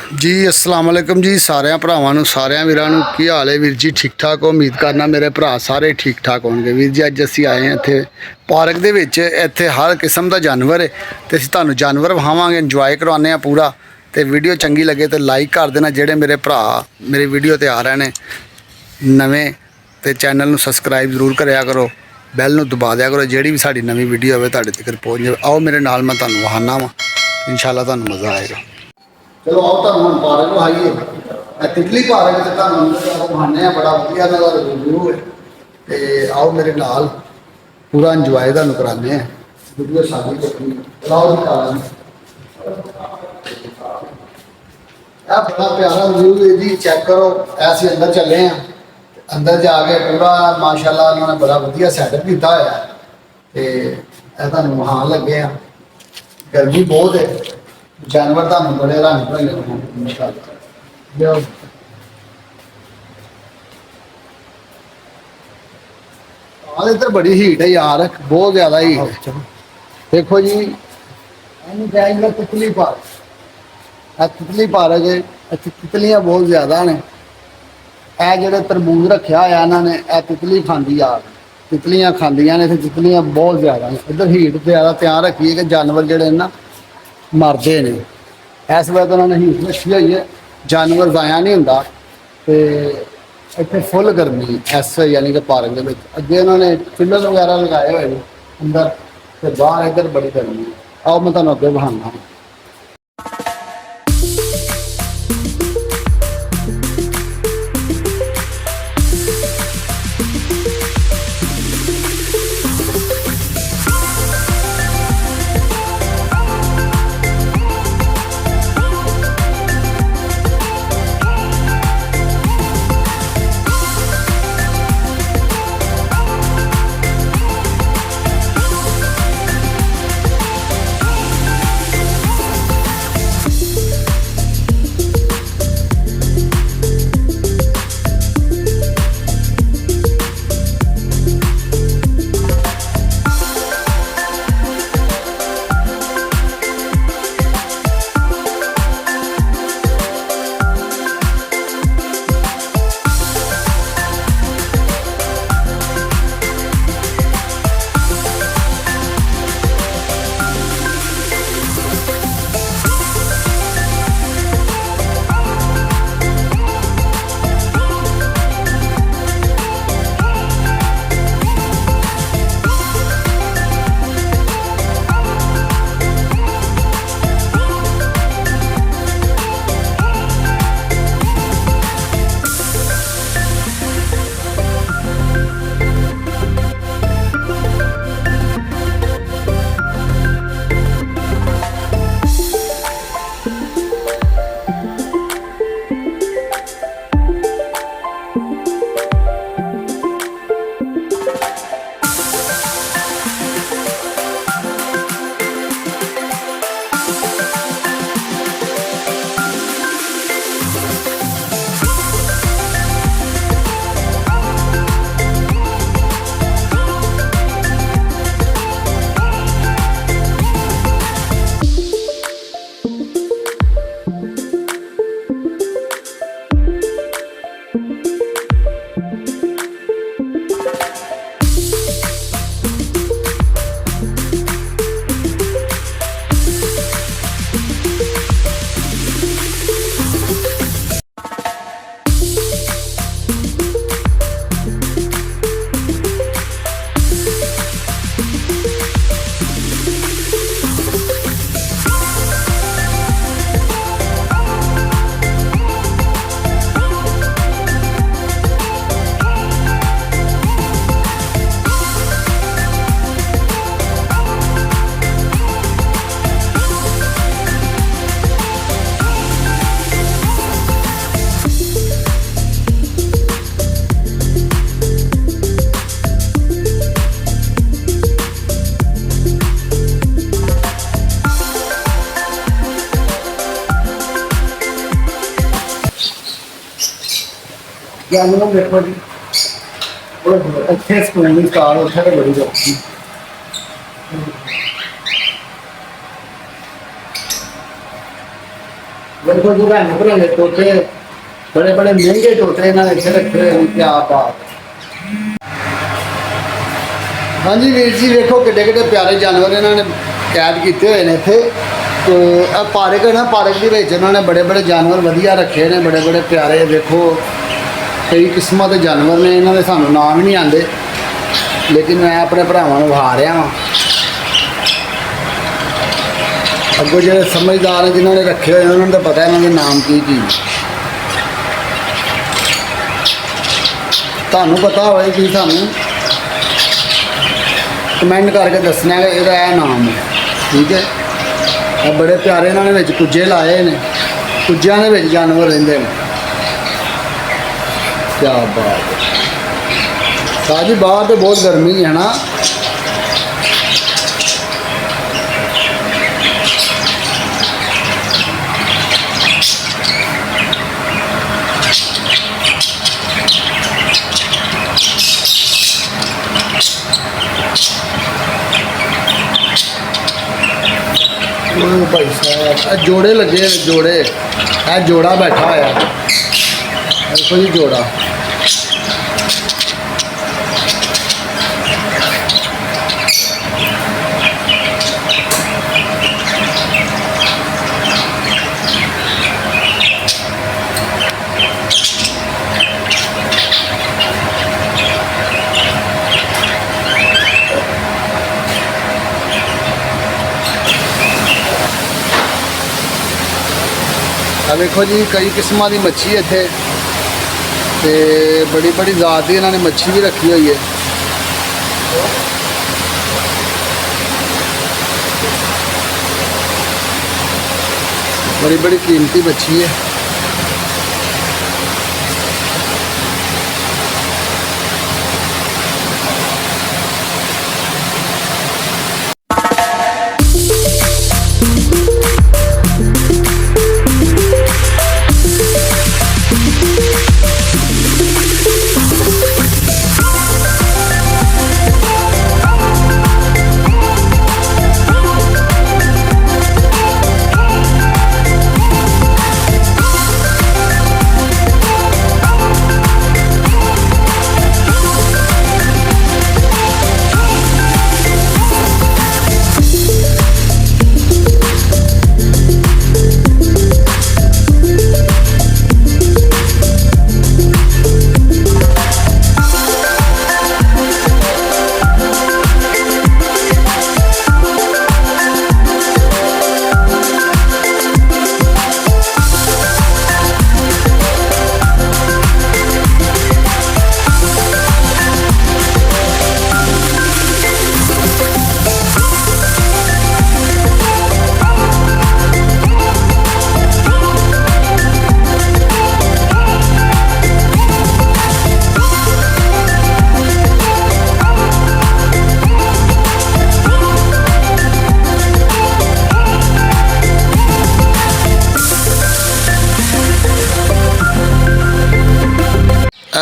जी अस्सलाम वालेकुम जी सारे भरावां नूं सारे वीरां नूं की हाल है वीर जी ठीक ठाक हो उम्मीद करना मेरे भरा सारे ठीक ठाक होणगे वीर जी अज असीं आए हैं इत्थे पार्क दे विच इत्थे हर किस्म दा जानवर है ते असीं तुहानूं जानवर विखावांगे इंजॉय करवाने आ पूरा ते वीडियो चंगी लगे तो लाइक कर देना जेड़े मेरे भरा मेरी वीडियो ते आ रहे ने नवें ते चैनल नूं सबसक्राइब जरूर करया करो बैल नूं दबा दिया करो जेड़ी भी साडी नवीं वीडियो होवे तुहाडे तक पहुंच जावे आओ मेरे नाल मैं तुहानूं विखाना वा इंशाअल्लाह तुहानूं मज़ा आएगा। चलो आओ तुहानूं हुण पार्क विखाईए तितली पार्क ते तुहानूं विखाने बड़ा वधिया इन्हां दा रिव्यू है ते आओ मेरे नाल पूरा इंजॉय तुहानूं कराने वीडियो सारी देखनी चलाओ जी काला बड़ा प्यारा व्यू है जी चेक करो ऐसे अंदर चले हैं अंदर जाके पूरा माशाल्लाह उन्होंने बड़ा वधिया सैटअप किया होया ते तुहानूं विखाण लगे हैं गर्मी बहुत है जानवर तुहानूं बड़े हैरान भराने इंशाअल्लाह हाल इधर बड़ी हीट है यार बहुत ज़्यादा हीट है देखो जी इन्हूं कहेंगे तितली पार्क तितली पार्क है तितलियां बहुत ज़्यादा ने जो तरबूज रखा होया इन्होंने तितली खाती आ तितलियां खांदियां ने तितलियां बहुत ज़्यादा ने इधर हीट ज़्यादा ध्यान रखिए कि जानवर जोड़े ना मरते हैं इस वजह तो उन्होंने हीट रखी हुई है जानवर जाया नहीं होंदा ते इतने फुल गर्मी इस यानी कि पार्क के अगे उन्होंने पिलर वगैरह लगाए हुए हैं अंदर तो बाहर इधर बड़ी गर्मी है आओ मैं तुहानूं अगे विखाना जानवर देखो जी अच्छे स्कूल स्टार उत्थे तो बड़ी रखी देखो जी भैन भराने तोते बड़े बड़े महंगे तोते इन्होंने इतने रखे हुए हैं, क्या बात। हाँ जी वीर जी देखो किड्डे किड्डे प्यारे जानवर इन्होंने कैद किए हुए हैं इतने। तो यह पार्क है ना, पार्क के इन्होंने बड़े बड़े जानवर वधिया रखे ने, बड़े बड़े प्यारे। देखो कई किस्म के जानवर ने, इन्होंने सानू नाम ही नहीं आते, लेकिन मैं अपने भरावां नूं विखा रहा हाँ। अगों जो समझदार हैं जिन्होंने रखे हुए उन्होंने तो पता है इन्होंने नाम की थानू पता हो कि सानू कमेंट करके दसना कि इसका यह नाम है, ठीक है। अब बड़े प्यारे इन्होंने विच कुज्जे लाए ने, कुज्जियां दे विच जानवर रहिंदे ने, क्या बात है। साजी बाहर तो बहुत गर्मी है ना, भाई साहब जोड़े लगे, जोड़े है, जोड़ा बैठा होया देखो जी जोड़ा। देखो जी कई किस्म की मच्छी है इतने, तो बड़ी बड़ी जात की इन्होंने मच्छी भी रखी हुई है। बड़ी बड़ी कीमती मच्छी है।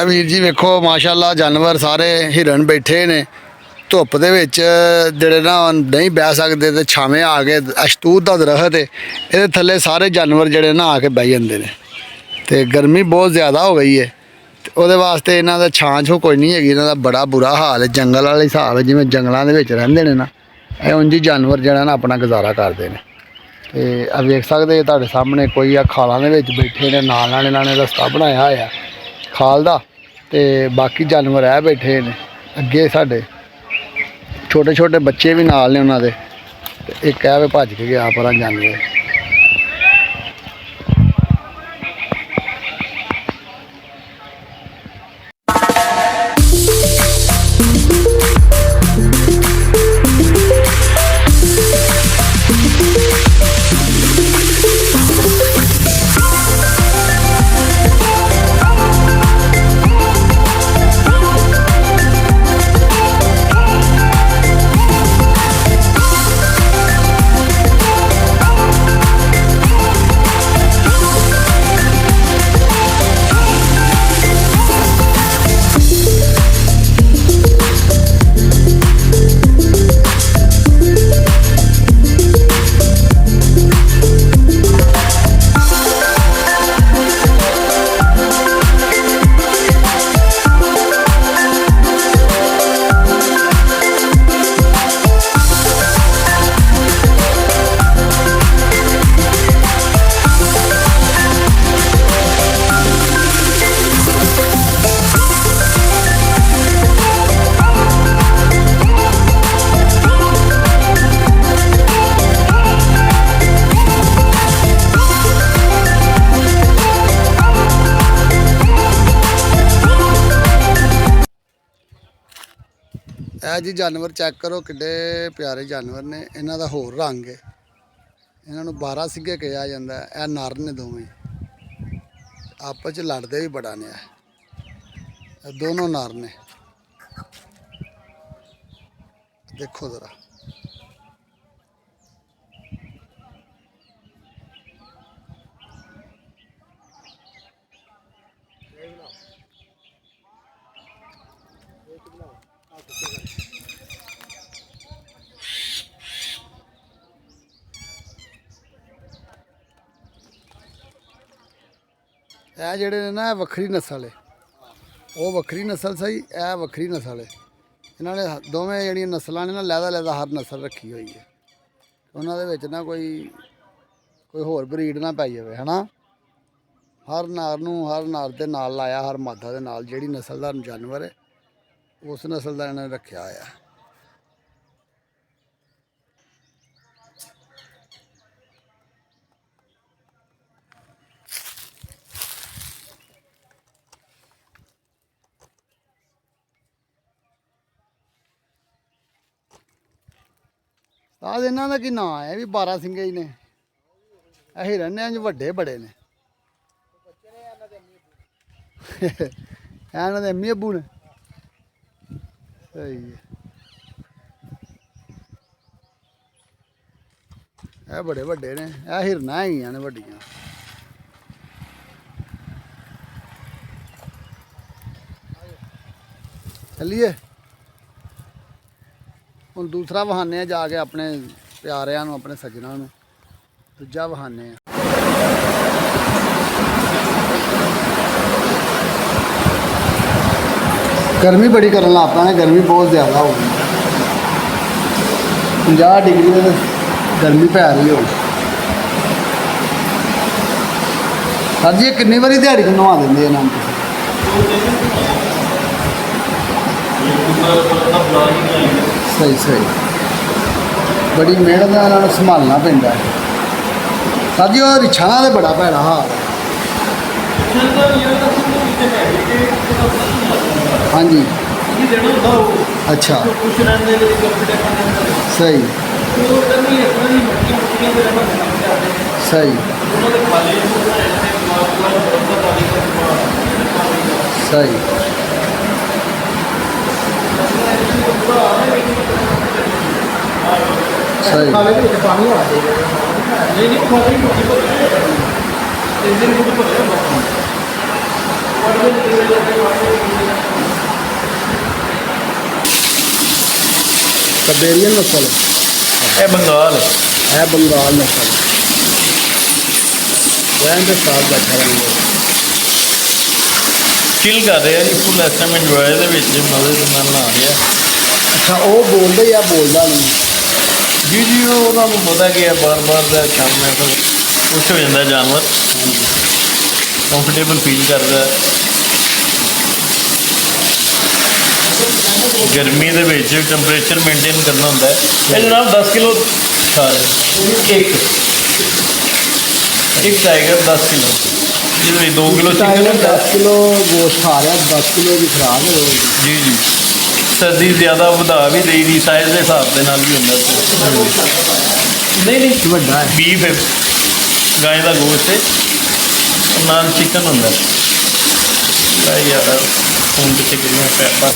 वीर जी वेखो माशाअल्लाह जानवर सारे हिरन बैठे ने धुप दे विच जेड़े ना नहीं बह सकते, तो छावें आ गए, अशतूत दा दरख्त है ये थले सारे जानवर जेड़े ना आके बह जाते हैं। तो गर्मी बहुत ज़्यादा हो गई है, तो वो वास्ते इन्हों का छां छो कोई नहीं है, इन्हों का बड़ा बुरा हाल है। जंगल वाले हिसाब है जिमें जंगलों के विच रहिंदे ने ना, उंज ही जानवर जेड़ा ना अपना गुजारा करते हैं। तो अब वेख सकते तुहाडे सामने कोई आ खालों के विच बैठे ने, नाल नाल इन्होंने रस्ता बनाया होया खाल दा, ते बाकी जानवर है बैठे ने अगे। साडे छोटे छोटे बच्चे भी नाल ने उन्होंने, एक है भज के गया पर जानवर। ਇਹ ਜੀ ਜਾਨਵਰ ਚੈੱਕ ਕਰੋ ਕਿੱਡੇ ਪਿਆਰੇ ਜਾਨਵਰ ਨੇ। ਇਹਨਾਂ ਦਾ ਹੋਰ ਰੰਗ ਹੈ। ਇਹਨਾਂ ਨੂੰ 12 ਸਿੰਘੇ ਕਿਹਾ ਜਾਂਦਾ। ਇਹ ਨਰ ਨੇ ਦੋਵੇਂ, ਆਪਸ ਚ ਲੜਦੇ ਵੀ ਬੜਾ ਨੇ। ਇਹ ਦੋਨੋਂ ਨਰ ਨੇ, ਦੇਖੋ ਜ਼ਰਾ। ਇਹ ਜਿਹੜੇ ਨੇ ਨਾ, ਇਹ ਵੱਖਰੀ ਨਸਲ ਹੈ। ਉਹ ਵੱਖਰੀ ਨਸਲ ਸਹੀ, ਇਹ ਵੱਖਰੀ ਨਸਲ ਹੈ। ਇਹਨਾਂ ਨੇ ਦੋਵੇਂ ਜਿਹੜੀਆਂ ਨਸਲਾਂ ਨੇ ਨਾ, ਲਹਿਦਾ ਹਰ ਨਸਲ ਰੱਖੀ ਹੋਈ ਹੈ। ਉਹਨਾਂ ਦੇ ਵਿੱਚ ਨਾ ਕੋਈ ਹੋਰ ਬਰੀਡ ਨਾ ਪਾਈ ਜਾਵੇ, ਹੈ ਨਾ। ਹਰ ਨਰ ਦੇ ਨਾਲ ਲਾਇਆ, ਹਰ ਮਾਦਾ ਦੇ ਨਾਲ ਜਿਹੜੀ ਨਸਲ ਦਾ ਜਾਨਵਰ ਹੈ ਉਸ ਨਸਲ ਦਾ ਇਹਨਾਂ ਨੇ ਰੱਖਿਆ ਹੋਇਆ। ਇਹਨਾਂ ਦਾ ਕੀ ਨਾਂ ਹੈ? ਇਹ ਵੀ 12 ਸਿੰਘੇ ਹੀ ਨੇ। ਇਹ ਹਿਰਨਿਆਂ 'ਚ ਵੱਡੇ ਬੜੇ ਨੇ। ਇਹਨਾਂ ਦੇ ਅੰਮੀ ਅੱਬੂ ਨੇ। ਸਹੀ ਹੈ। ਇਹ ਬੜੇ ਵੱਡੇ ਨੇ। ਇਹ ਹਿਰਨਾਂ ਹੈਗੀਆਂ ਨੇ ਵੱਡੀਆਂ। ਚੱਲੀਏ ਹੁਣ ਦੂਸਰਾ ਵਹਾਨੇ ਆ ਜਾ ਕੇ ਆਪਣੇ ਪਿਆਰਿਆਂ ਨੂੰ, ਆਪਣੇ ਸੱਜਣਾ ਨੂੰ। ਦੂਜਾ ਵਹਾਨੇ ਆ। ਗਰਮੀ ਬੜੀ ਕਰਨ ਲੱਗ ਪਿਆ ਨੇ। ਗਰਮੀ ਬਹੁਤ ਜ਼ਿਆਦਾ ਹੋ ਗਈ। 50 ਡਿਗਰੀ ਦੇ ਗਰਮੀ ਪੈ ਰਹੀ ਹੋ। ਸਰ ਜੀ, ਇਹ ਕਿੰਨੀ ਵਾਰੀ ਦਿਹਾੜੀ ਨੂੰ ਨਵਾ ਦਿੰਦੇ ਇਹਨਾਂ ਨੂੰ? ਸਹੀ ਬੜੀ ਮਿਹਨਤ ਨਾਲ ਇਹਨਾਂ ਨੂੰ ਸੰਭਾਲਣਾ ਪੈਂਦਾ। ਸਰ ਜੀ, ਉਹ ਰਿਛਾਂ ਦਾ ਬੜਾ ਭੈੜਾ ਹਾਲ ਹੈ। ਹਾਂਜੀ, ਅੱਛਾ, ਸਹੀ ਸਹੀ कबेरियन नस्ल है। बंगाल है बंगाल नस्ल। वैन के साथ बैठा रहेंगे। चिल कर रहे हैं जी फुल इस टाइम इंजॉय ਦੇ ਵਿੱਚ ਮਜ਼ੇ ਦੇ ਨਾਲ ਨਹਾ ਰਿਹਾ। ਅੱਛਾ, ਉਹ ਬੋਲਦੇ ਜਾਂ ਬੋਲਦਾ ਨਹੀਂ? ਜੀ ਉਹ ਉਹਨਾਂ ਨੂੰ ਪਤਾ ਕਿ ਹੈ ਬਾਰ-ਬਾਰ ਦਾ ਕੰਮ ਹੈ, ਫਿਰ ਖੁਸ਼ ਹੋ ਜਾਂਦਾ ਜਾਨਵਰ, ਕੰਫਰਟੇਬਲ ਫੀਲ ਕਰਦਾ। ਗਰਮੀ ਦੇ ਵਿੱਚ ਟੈਂਪਰੇਚਰ ਮੇਨਟੇਨ ਕਰਨਾ ਹੁੰਦਾ ਹੈ। ਇਹ ਜਨਾਬ 10 ਕਿਲੋ ਖਾ ਰਿਹਾ। ਇੱਕ ਟਾਈਗਰ 10 ਕਿਲੋ, ਜਿਹਦੇ 2 ਕਿਲੋ चिकन, 10 किलो गोश्त खा रहा। 10 किलो की खुराक है जी। सर्दी ज़्यादा ਵਧਾ ਵੀ ਦੇਈ ਦੀ ਸਾਈਜ਼ ਦੇ ਹਿਸਾਬ ਦੇ ਨਾਲ ਵੀ ਹੁੰਦਾ। ਨਹੀਂ ਵੱਡਾ ਹੈ। ਬੀਫ ਹੈ, ਗਾਂ ਦਾ ਗੋਸ਼ਤ ਹੈ, ਨਾਲ ਚਿਕਨ ਹੁੰਦਾ। ਯਾਰ ਫੋਨ ਤੇ ਕਿੰਨਾ ਪੈਪਾ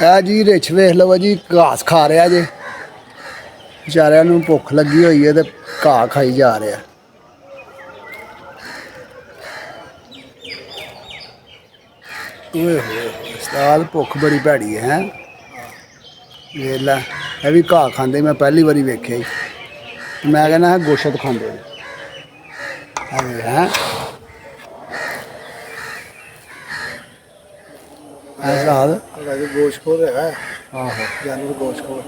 ਇਹ ਜੀ ਰਿਛ ਵੇਖ ਲਓ ਜੀ, ਘਾਸ ਖਾ ਰਿਹਾ ਜੇ, ਵਿਚਾਰਿਆਂ ਨੂੰ ਭੁੱਖ ਲੱਗੀ ਹੋਈ ਹੈ ਤੇ ਘਾਹ ਖਾਈ ਜਾ ਰਿਹਾ। ਓਏ ਹੋਏ ਉਸਤਾਦ, ਭੁੱਖ ਬੜੀ ਭੈੜੀ ਹੈ। ਵੇਖ ਲੈ, ਇਹ ਵੀ ਘਾਹ ਖਾਂਦੇ, ਮੈਂ ਪਹਿਲੀ ਵਾਰੀ ਵੇਖਿਆ ਜੀ। ਮੈਂ ਕਹਿੰਦਾ ਗੋਸ਼ਤ ਖਾਂਦੇ ਨੇ ਹੈ। ਉਸਤਾਦ ਗੋਸ਼ਤਖੋਰ ਹੈਗਾ। ਆਹੋ, ਜਾਨਵਰ ਗੋਸ਼ਤਖੋਰ।